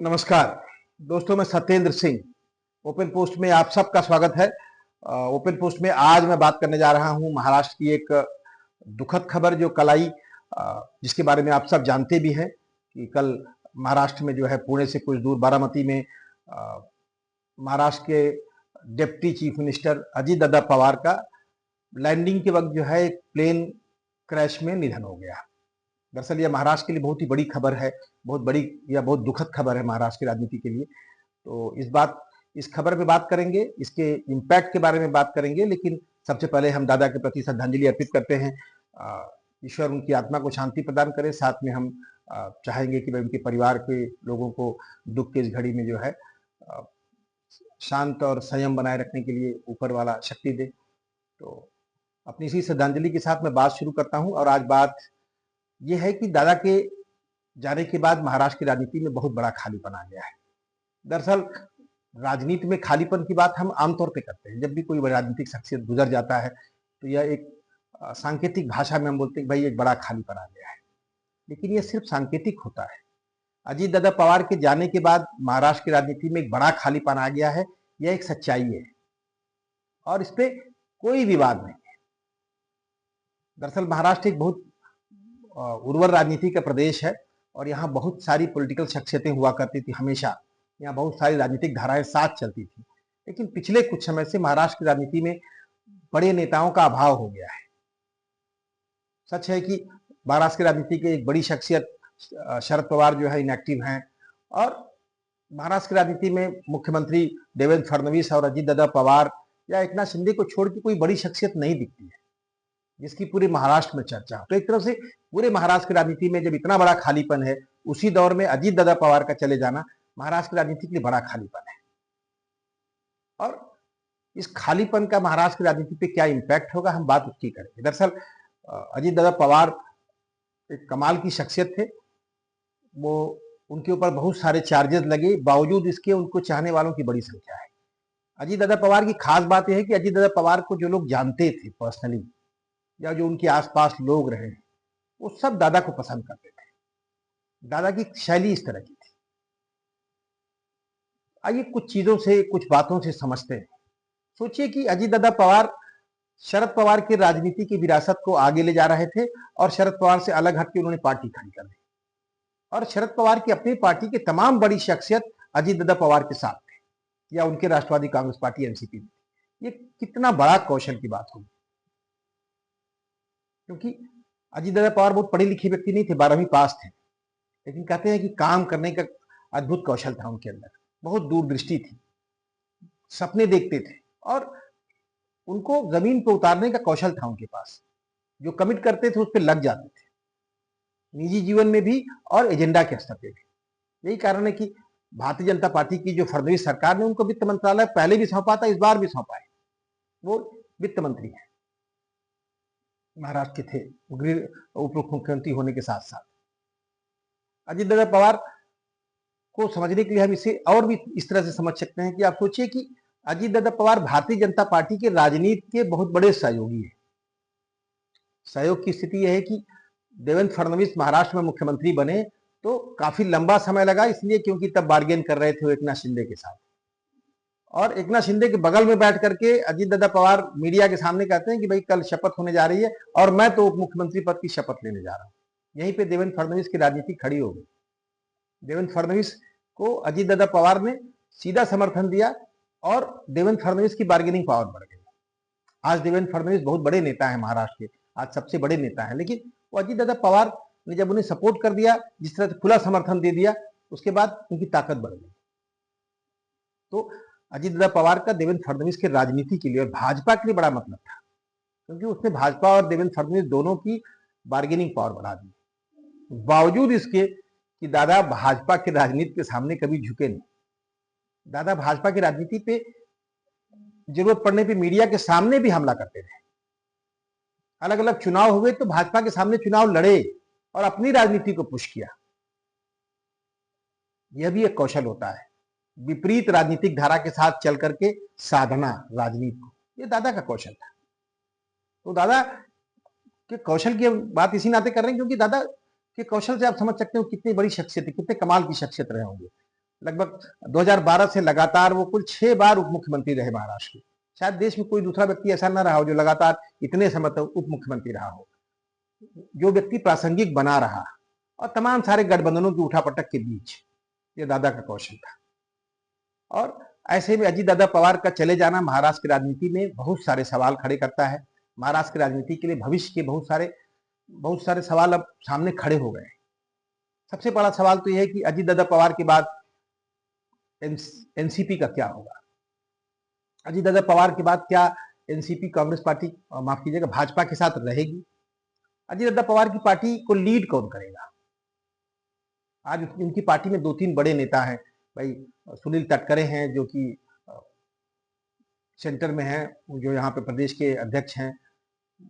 नमस्कार दोस्तों, मैं सत्येंद्र सिंह ओपन पोस्ट में आप सबका स्वागत है। ओपन पोस्ट में आज मैं बात करने जा रहा हूं महाराष्ट्र की एक दुखद खबर जो कल आई, जिसके बारे में आप सब जानते भी हैं कि कल महाराष्ट्र में जो है पुणे से कुछ दूर बारामती में महाराष्ट्र के deputy chief minister Ajit Dada Pawar का लैंडिंग के वक्त जो है एक प्लेन क्रैश में निधन हो गया। दरअसल यह महाराष्ट्र के लिए बहुत ही बड़ी खबर है, बहुत बड़ी या बहुत दुखद खबर है महाराष्ट्र की राजनीति के लिए। तो इस खबर पे बात करेंगे, इसके इम्पैक्ट के बारे में बात करेंगे, लेकिन सबसे पहले हम दादा के प्रति श्रद्धांजलि अर्पित करते हैं। ईश्वर उनकी आत्मा को शांति प्रदान करे। साथ में हम चाहेंगे कि वह उनके परिवार के लोगों को दुख की इस घड़ी में जो है शांत और संयम बनाए रखने के लिए ऊपर वाला शक्ति दे। तो अपनी इसी श्रद्धांजलि के साथ मैं बात शुरू करता हूं। और आज बात यह है कि दादा के जाने के बाद महाराष्ट्र की राजनीति में बहुत बड़ा खालीपन आ गया है। दरअसल राजनीति में खालीपन की बात हम आमतौर पे करते हैं। जब भी कोई राजनीतिक शख्सियत गुजर जाता है तो यह एक सांकेतिक भाषा में हम बोलते हैं कि भाई एक बड़ा खालीपन आ गया है, लेकिन यह सिर्फ सांकेतिक होता है। अजीत दादा पवार के जाने के बाद महाराष्ट्र की राजनीति में एक बड़ा खालीपन आ गया है, यह एक सच्चाई है और इस पे कोई विवाद नहीं है। दरअसल महाराष्ट्र एक बहुत उर्वर राजनीति का प्रदेश है और यहाँ बहुत सारी पॉलिटिकल शख्सियतें हुआ करती थी। हमेशा यहाँ बहुत सारी राजनीतिक धाराएं साथ चलती थी, लेकिन पिछले कुछ समय से महाराष्ट्र की राजनीति में बड़े नेताओं का अभाव हो गया है। सच है कि महाराष्ट्र की राजनीति की एक बड़ी शख्सियत शरद पवार जो है इनएक्टिव हैं और महाराष्ट्र की राजनीति में मुख्यमंत्री देवेंद्र फडणवीस और अजीत दादा पवार या एकनाथ शिंदे को छोड़ के कोई बड़ी शख्सियत नहीं दिखती है जिसकी पूरे महाराष्ट्र में चर्चा हो। तो एक तरफ से पूरे महाराष्ट्र की राजनीति में जब इतना बड़ा खालीपन है, उसी दौर में अजीत दादा पवार का चले जाना महाराष्ट्र की राजनीति के लिए बड़ा खालीपन है। और इस खालीपन का महाराष्ट्र की राजनीति पे क्या इंपैक्ट होगा, हम बात उसकी करेंगे। दरअसल अजीत दादा पवार एक कमाल की शख्सियत थे। वो उनके ऊपर बहुत सारे चार्जेस लगे, बावजूद इसके उनको चाहने वालों की बड़ी संख्या है। अजीत दादा पवार की खास बात यह है कि अजीत दादा पवार को जो लोग जानते थे पर्सनली या जो उनके आसपास लोग रहे, वो सब दादा को पसंद करते थे। दादा की शैली इस तरह की थी। आइए कुछ चीजों से, कुछ बातों से समझते हैं। सोचिए कि अजीत दादा पवार शरद पवार की राजनीति की विरासत को आगे ले जा रहे थे और शरद पवार से अलग हटकर उन्होंने पार्टी खड़ी कर दी और शरद पवार की अपनी पार्टी के तमाम बड़ी शख्सियत अजीत दादा पवार के साथ थे या उनके राष्ट्रवादी कांग्रेस पार्टी एनसीपी में। ये कितना बड़ा कौशल की बात होगी, क्योंकि अजीत दादा पवार बहुत पढ़े लिखे व्यक्ति नहीं थे, 12वीं पास थे, लेकिन कहते हैं कि काम करने का अद्भुत कौशल था उनके अंदर। बहुत दूरदृष्टि थी, सपने देखते थे और उनको जमीन पर उतारने का कौशल था उनके पास। जो कमिट करते थे उस पर लग जाते थे, निजी जीवन में भी और एजेंडा के स्तर पे भी। यही कारण है कि भारतीय जनता पार्टी की जो फडणवीस सरकार ने उनको वित्त मंत्रालय पहले भी सौंपा था, इस बार भी सौंपा है। वो वित्त मंत्री है, महाराष्ट्र के थे, गृह उप मुख्यमंत्री होने के साथ साथ। अजीत दादा पवार को समझने के लिए हम इसे और भी इस तरह से समझ सकते हैं कि आप सोचिए कि अजीत दादा पवार भारतीय जनता पार्टी के राजनीति के बहुत बड़े सहयोगी हैं। सहयोग की स्थिति यह है कि देवेंद्र फडणवीस महाराष्ट्र में मुख्यमंत्री बने तो काफी लंबा समय लगा, इसलिए क्योंकि तब बार्गेन कर रहे थे एकनाथ शिंदे के साथ। और एकनाथ शिंदे के बगल में बैठ करके अजीत दादा पवार मीडिया के सामने कहते हैं कि भाई कल शपथ होने जा रही है और मैं तो उप मुख्यमंत्री पद की शपथ लेने जा रहा हूं। यहीं पे देवेंद्र फडणवीस की राजनीति खड़ी हो गई। देवेंद्र फडणवीस को अजीत दादा पवार ने सीधा समर्थन दिया और देवेंद्र फडणवीस की बार्गेनिंग पावर बढ़ गई। आज देवेंद्र फडणवीस बहुत बड़े नेता है महाराष्ट्र के, आज सबसे बड़े नेता है, लेकिन वो अजीत दादा पवार ने जब उन्हें सपोर्ट कर दिया, जिस तरह से खुला समर्थन दे दिया, उसके बाद उनकी ताकत बढ़ गई। तो अजीत दादा पवार का देवेंद्र फडणवीस के राजनीति के लिए और भाजपा के लिए बड़ा मतलब था, क्योंकि उसने भाजपा और देवेंद्र फडणवीस दोनों की बार्गेनिंग पावर बढ़ा दी। बावजूद इसके कि दादा भाजपा की राजनीति के सामने कभी झुके नहीं। दादा भाजपा की राजनीति पे जरूरत पड़ने पे मीडिया के सामने भी हमला करते थे। अलग अलग चुनाव हुए तो भाजपा के सामने चुनाव लड़े और अपनी राजनीति को पुश किया। यह भी एक कौशल होता है, विपरीत राजनीतिक धारा के साथ चल करके साधना राजनीति को, ये दादा का कौशल था। तो दादा के कौशल की बात इसी नाते कर रहे हैं क्योंकि दादा के कौशल से आप समझ सकते हो कितनी बड़ी शख्सियत है, कितने कमाल की शख्सियत रहे होंगे। लगभग 2012 से लगातार वो कुल 6 बार उप मुख्यमंत्री रहे महाराष्ट्र के। शायद देश में कोई दूसरा व्यक्ति ऐसा ना रहा हो जो लगातार इतने समय तक उप मुख्यमंत्री रहा हो, जो व्यक्ति प्रासंगिक बना रहा, और तमाम सारे गठबंधनों की उठापटक के बीच ये दादा का कौशल था। और ऐसे में अजीत दादा पवार का चले जाना महाराष्ट्र की राजनीति में बहुत सारे सवाल खड़े करता है। महाराष्ट्र की राजनीति के लिए भविष्य के बहुत सारे सवाल अब सामने खड़े हो गए। सबसे बड़ा सवाल तो यह है कि अजीत दादा पवार के बाद एनसीपी का क्या होगा। अजीत दादा पवार के बाद क्या एनसीपी कांग्रेस पार्टी, माफ कीजिएगा, भाजपा के साथ रहेगी? अजीत दादा पवार की पार्टी को लीड कौन करेगा? आज उनकी पार्टी में 2-3 बड़े नेता हैं भाई। सुनील तटकरे हैं जो कि सेंटर में हैं, जो यहाँ पे प्रदेश के अध्यक्ष हैं।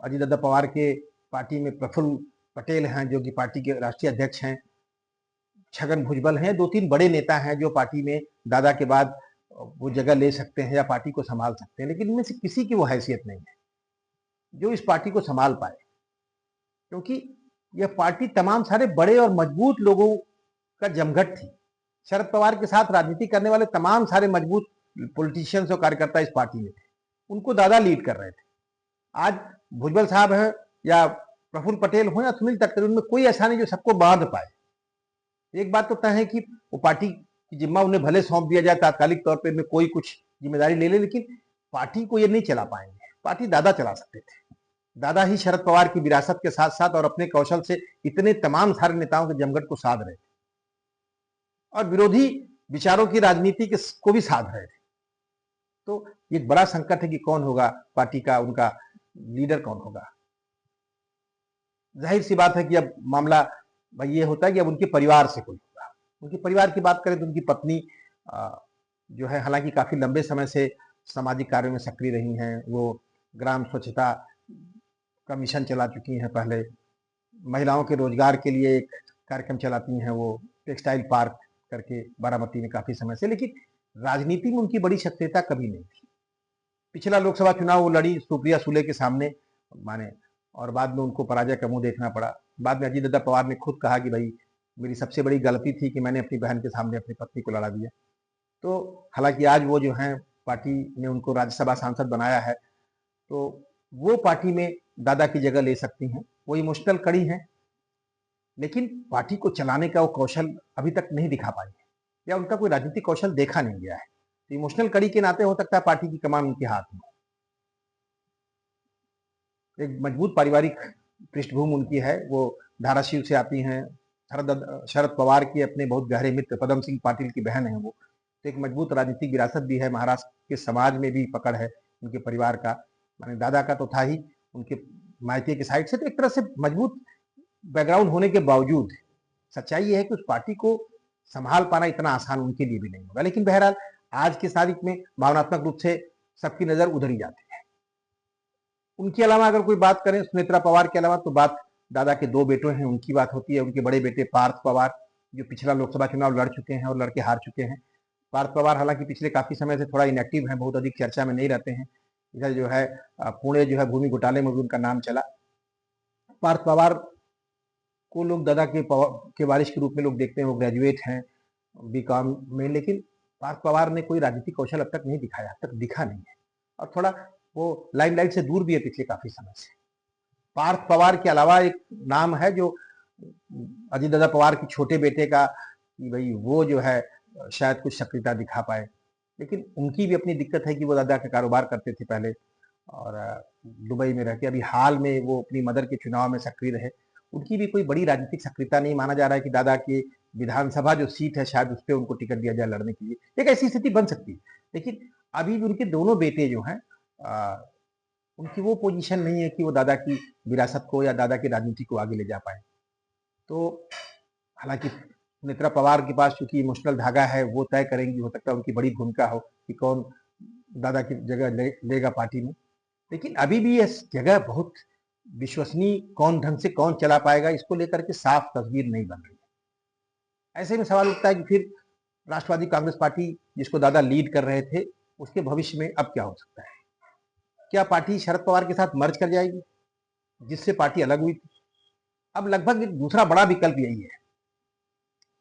अजीत दादा पवार के पार्टी में प्रफुल्ल पटेल हैं जो कि पार्टी के राष्ट्रीय अध्यक्ष हैं। छगन भुजबल हैं। 2-3 बड़े नेता हैं जो पार्टी में दादा के बाद वो जगह ले सकते हैं या पार्टी को संभाल सकते हैं, लेकिन इनमें से किसी की वो हैसियत नहीं है जो इस पार्टी को संभाल पाए, क्योंकि यह पार्टी तमाम सारे बड़े और मजबूत लोगों का जमघट थी। शरद पवार के साथ राजनीति करने वाले तमाम सारे मजबूत पॉलिटिशियंस और कार्यकर्ता इस पार्टी में थे, उनको दादा लीड कर रहे थे। आज भुजबल साहब हैं या प्रफुल्ल पटेल हो या सुनील तटकरे, उनमें कोई ऐसा नहीं जो सबको बांध पाए। एक बात तो तय है कि वो पार्टी की जिम्मा उन्हें भले सौंप दिया जाए तात्कालिक तौर पे, में कोई कुछ जिम्मेदारी ले ले, लेकिन पार्टी को ये नहीं चला पाएंगे। पार्टी दादा चला सकते थे। दादा ही शरद पवार की विरासत के साथ साथ और अपने कौशल से इतने तमाम सारे नेताओं के जमघट को साध रहे थे और विरोधी विचारों की राजनीति को भी साध रहे थे। तो एक बड़ा संकट है कि कौन होगा पार्टी का, उनका लीडर कौन होगा। जाहिर सी बात है कि अब मामला भाई ये होता है कि अब उनके परिवार से कोई होगा। उनके परिवार की बात करें तो उनकी पत्नी जो है, हालांकि काफी लंबे समय से सामाजिक कार्यों में सक्रिय रही हैं। वो ग्राम स्वच्छता का मिशन चला चुकी हैं। पहले महिलाओं के रोजगार के लिए एक कार्यक्रम चलाती हैं, वो टेक्सटाइल पार्क करके बारामती में काफी समय से। लेकिन राजनीति में उनकी बड़ी सक्रियता कभी नहीं थी। पिछला लोकसभा चुनाव वो लड़ी सुप्रिया सुले के सामने माने, और बाद में उनको पराजय का मुंह देखना पड़ा। बाद में अजीत दादा पवार ने खुद कहा कि भाई मेरी सबसे बड़ी गलती थी कि मैंने अपनी बहन के सामने अपनी पत्नी को लड़ा दिया। तो हालांकि आज वो जो है पार्टी ने उनको राज्यसभा सांसद बनाया है, तो वो पार्टी में दादा की जगह ले सकती हैं। वो इमोशनल कड़ी हैं, लेकिन पार्टी को चलाने का वो कौशल अभी तक नहीं दिखा पाई है, या उनका कोई राजनीतिक कौशल देखा नहीं गया है। तो इमोशनल कड़ी के नाते हो सकता है पार्टी की कमान उनके हाथ में। एक मजबूत पारिवारिक पृष्ठभूमि उनकी है। वो धाराशिव से आती हैं। शरद पवार के अपने बहुत गहरे मित्र पदम सिंह पाटिल की बहन है वो। तो एक मजबूत राजनीतिक विरासत भी है। महाराष्ट्र के समाज में भी पकड़ है उनके परिवार का, माने दादा का तो था ही, उनके मायके की साइड से। तो एक तरह से मजबूत बैकग्राउंड होने के बावजूद सच्चाई ये है कि उस पार्टी को संभाल पाना इतना आसान उनके लिए भी नहीं होगा। लेकिन बहरहाल आज की तारीख में भावनात्मक रूप से सबकी नजर उधर ही जाती है। उनके अलावा अगर कोई बात करें सुनेत्रा पवार के अलावा, तो बात दादा के 2 बेटों हैं उनकी बात होती है। उनके बड़े बेटे पार्थ पवार जो पिछला लोकसभा चुनाव लड़ चुके हैं और लड़के हार चुके हैं। पार्थ पवार हालांकि पिछले काफी समय से थोड़ा इनएक्टिव हैं, बहुत अधिक चर्चा में नहीं रहते हैं। इधर जो है पुणे जो है भूमि घोटाले में भी उनका नाम चला। पार्थ पवार को लोग दादा के वारिस के रूप में लोग देखते हैं। वो ग्रेजुएट हैं बीकॉम में, लेकिन पार्थ पवार ने कोई राजनीतिक कौशल अब तक नहीं दिखाया, अब तक दिखा नहीं है, और थोड़ा वो लाइमलाइट से दूर भी है पिछले काफी समय से। पार्थ पवार के अलावा एक नाम है जो अजीत दादा पवार के छोटे बेटे का, कि भाई वो जो है शायद कुछ सक्रियता दिखा पाए, लेकिन उनकी भी अपनी दिक्कत है कि वो दादा का कारोबार करते थे पहले और दुबई में रह के। अभी हाल में वो अपनी मदर के चुनाव में सक्रिय रहे। उनकी भी कोई बड़ी राजनीतिक सक्रियता नहीं। माना जा रहा है कि दादा की विधानसभा जो सीट है शायद उस पर उनको टिकट दिया जाए लड़ने के लिए, एक ऐसी स्थिति बन सकती है। लेकिन अभी भी उनके दोनों बेटे जो हैं उनकी वो पोजीशन नहीं है कि वो दादा की विरासत को या दादा की राजनीति को आगे ले जा पाए। तो हालांकि नेत्रा पवार के पास चूंकि इमोशनल धागा है, वो तय करेंगी, हो सकता है उनकी बड़ी भूमिका हो कि कौन दादा की जगह लेगा पार्टी में। लेकिन अभी भी यह जगह बहुत विश्वसनीय कौन ढंग से कौन चला पाएगा, इसको लेकर के साफ तस्वीर नहीं बन रही है। ऐसे में सवाल उठता है कि फिर राष्ट्रवादी कांग्रेस पार्टी जिसको दादा लीड कर रहे थे, उसके भविष्य में अब क्या हो सकता है। क्या पार्टी शरद पवार के साथ मर्ज कर जाएगी, जिससे पार्टी अलग हुई थी? अब लगभग एक दूसरा बड़ा विकल्प यही है।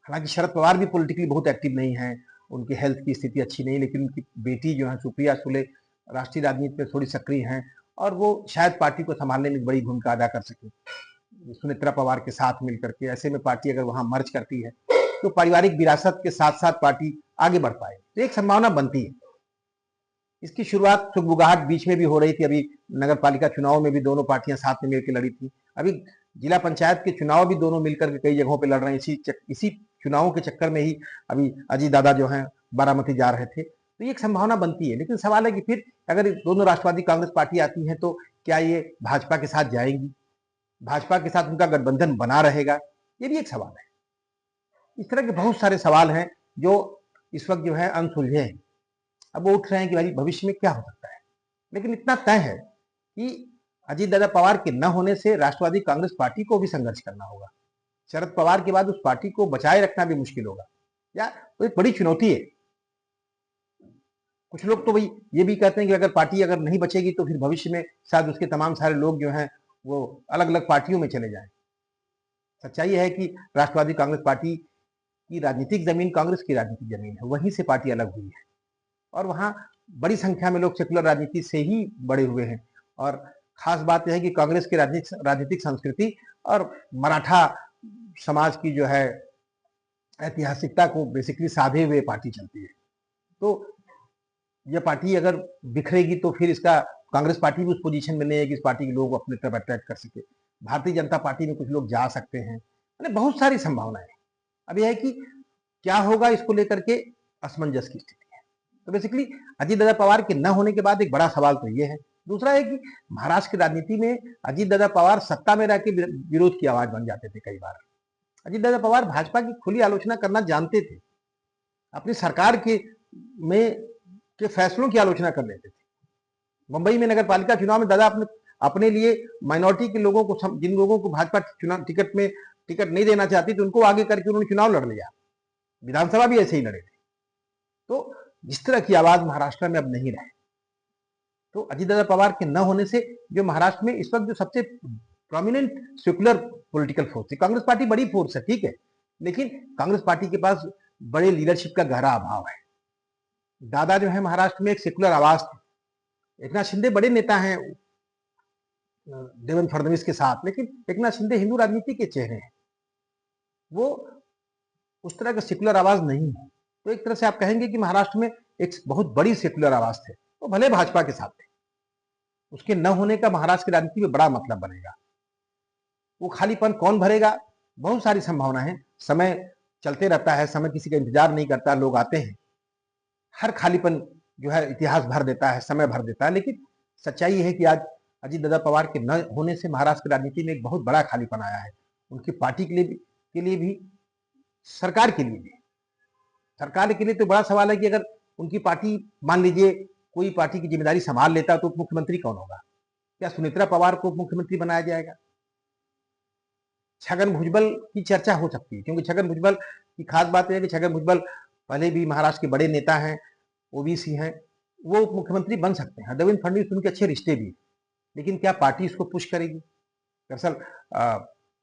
हालांकि शरद पवार भी पॉलिटिकली बहुत एक्टिव नहीं है, उनकी हेल्थ की स्थिति अच्छी नहीं, लेकिन उनकी बेटी जो है सुप्रिया सुले राष्ट्रीय राजनीति में थोड़ी सक्रिय हैं और वो शायद पार्टी को संभालने में बड़ी भूमिका अदा कर सके सुनेत्रा पवार के साथ मिलकर के। ऐसे में पार्टी अगर वहां मर्ज करती है तो पारिवारिक विरासत के साथ साथ पार्टी आगे बढ़ पाए, तो एक संभावना बनती है। इसकी शुरुआत सुगबुगाहट बीच में भी हो रही थी, अभी नगर पालिका चुनाव में भी दोनों पार्टियां साथ में मिलकर लड़ी थी, अभी जिला पंचायत के चुनाव भी दोनों मिलकर के कई जगहों पे लड़ रहे हैं। इसी चुनावों के चक्कर में ही अभी अजीत दादा जो हैं बारामती जा रहे थे, तो ये एक संभावना बनती है। लेकिन सवाल है कि फिर अगर दोनों राष्ट्रवादी कांग्रेस पार्टी आती है तो क्या ये भाजपा के साथ जाएंगी, भाजपा के साथ उनका गठबंधन बना रहेगा, ये भी एक सवाल है। इस तरह के बहुत सारे सवाल हैं जो इस वक्त जो है अनसुलझे हैं। अब वो उठ रहे हैं कि भाई भविष्य में क्या हो सकता है, लेकिन इतना तय है कि अजीत दादा पवार के न होने से राष्ट्रवादी कांग्रेस पार्टी को भी संघर्ष करना होगा। शरद पवार के बाद उस पार्टी को बचाए रखना भी मुश्किल होगा, या तो एक बड़ी चुनौती है। कुछ लोग तो भाई ये भी कहते हैं कि अगर पार्टी अगर नहीं बचेगी तो फिर भविष्य में शायद उसके तमाम सारे लोग जो हैं वो अलग अलग पार्टियों में चले जाएं। सच्चाई है कि राष्ट्रवादी कांग्रेस पार्टी की राजनीतिक जमीन कांग्रेस की राजनीतिक जमीन है, वहीं से पार्टी अलग हुई है और वहां बड़ी संख्या में लोग सेकुलर राजनीति से ही बड़े हुए हैं। और खास बात यह है कि कांग्रेस की राजनीतिक संस्कृति और मराठा समाज की जो है ऐतिहासिकता को बेसिकली साधे हुए पार्टी चलती है। तो यह पार्टी अगर बिखरेगी तो फिर इसका कांग्रेस पार्टी भी उस पोजीशन में नहीं है कि इस पार्टी के लोग अपने तरफ अट्रैक्ट कर सके। भारतीय जनता पार्टी में कुछ लोग जा सकते हैं, मैंने बहुत सारी संभावनाएं। अब यह है कि क्या होगा, इसको लेकर के असमंजस की स्थिति है। तो बेसिकली अजीत दादा पवार के न होने के बाद एक बड़ा सवाल तो ये है। दूसरा है कि महाराष्ट्र की राजनीति में अजीत दादा पवार सत्ता में रह के विरोध की आवाज बन जाते थे। कई बार अजीत दादा पवार भाजपा की खुली आलोचना करना जानते थे, अपनी सरकार के फैसलों की आलोचना कर लेते थे। मुंबई में नगर पालिका चुनाव में दादा अपने लिए माइनॉरिटी के लोगों को, जिन लोगों को भाजपा चुनाव टिकट नहीं देना चाहती तो उनको आगे करके उन्होंने चुनाव लड़ लिया। विधानसभा भी ऐसे ही लड़े थे। तो जिस तरह की आवाज महाराष्ट्र में अब नहीं रहे, तो अजीत दादा पवार के न होने से जो महाराष्ट्र में इस वक्त जो सबसे प्रोमिनेंट सेकुलर पॉलिटिकल फोर्स है, कांग्रेस पार्टी बड़ी फोर्स है ठीक है, लेकिन कांग्रेस पार्टी के पास बड़े लीडरशिप का गहरा अभाव है। दादा जो है महाराष्ट्र में एक सेकुलर आवाज थे। एकनाथ शिंदे बड़े नेता हैं देवेंद्र फडणवीस के साथ, लेकिन एकनाथ शिंदे हिंदू राजनीति के चेहरे हैं, वो उस तरह का सेकुलर आवाज नहीं है। तो एक तरह से आप कहेंगे कि महाराष्ट्र में एक बहुत बड़ी सेकुलर आवाज थे, वो भले भाजपा के साथ थे, उसके न होने का महाराष्ट्र की राजनीति में बड़ा मतलब बनेगा। वो खालीपन कौन भरेगा, बहुत सारी संभावना है। समय चलते रहता है, समय किसी का इंतजार नहीं करता, लोग आते हैं, हर खालीपन जो है इतिहास भर देता है, समय भर देता है। लेकिन सच्चाई है कि आज अजीत दादा पवार के न होने से महाराष्ट्र की राजनीति में एक बहुत बड़ा खालीपन आया है, उनकी पार्टी के लिए भी सरकार के लिए भी। सरकार के लिए तो बड़ा सवाल है कि अगर उनकी पार्टी, मान लीजिए कोई पार्टी की जिम्मेदारी संभाल लेता तो उप मुख्यमंत्री कौन होगा? क्या सुनेत्रा पवार को उप मुख्यमंत्री बनाया जाएगा? छगन भुजबल की चर्चा हो सकती है, क्योंकि छगन भुजबल की खास बात यह है कि छगन भुजबल पहले भी महाराष्ट्र के बड़े नेता हैं, ओबीसी हैं, वो उप मुख्यमंत्री बन सकते हैं। देवेंद्र फडणवीस उनके अच्छे रिश्ते भी, लेकिन क्या पार्टी इसको पुश करेगी? दरअसल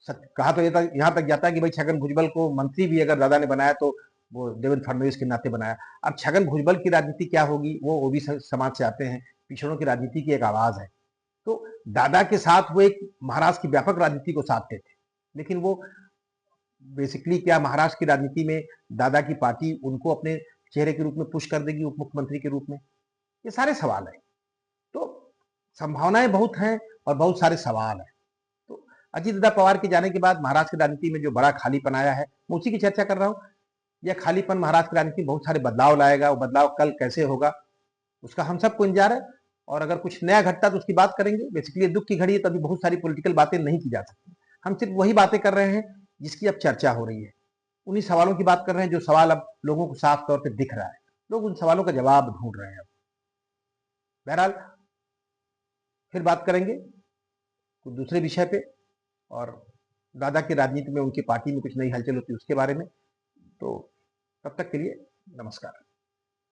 कहा तो यहाँ तक जाता है कि भाई छगन भुजबल को मंत्री भी अगर दादा ने बनाया तो वो देवेंद्र फडणवीस के नाते बनाया। अब छगन भुजबल की राजनीति क्या होगी, वो ओबीसी समाज से आते हैं, पिछड़ों की राजनीति की एक आवाज है। तो दादा के साथ वो एक महाराष्ट्र की व्यापक राजनीति को साधते थे, लेकिन वो बेसिकली क्या महाराष्ट्र की राजनीति में दादा की पार्टी उनको अपने चेहरे के रूप में पुश कर देगी उप मुख्यमंत्री के रूप में? ये सारे सवाल हैं। तो संभावनाएं बहुत हैं और बहुत सारे सवाल हैं। तो अजीत दादा पवार के जाने के बाद महाराष्ट्र की राजनीति में जो बड़ा खालीपन आया है, मैं उसी की चर्चा कर रहा हूँ। यह खालीपन महाराष्ट्र की राजनीति में बहुत सारे बदलाव लाएगा। वो बदलाव कल कैसे होगा उसका हम सबको इंतजार है, और अगर कुछ नया घटता तो उसकी बात करेंगे। बेसिकली दुख की घड़ी है, तभी बहुत सारी पॉलिटिकल बातें नहीं की जा सकती। हम सिर्फ वही बातें कर रहे हैं जिसकी अब चर्चा हो रही है, उन्हीं सवालों की बात कर रहे हैं जो सवाल अब लोगों को साफ तौर पर दिख रहा है, लोग उन सवालों का जवाब ढूंढ रहे हैं। अब बहरहाल फिर बात करेंगे कुछ दूसरे विषय पे, और दादा की राजनीति में उनकी पार्टी में कुछ नई हलचल होती है उसके बारे में। तो तब तक के लिए नमस्कार।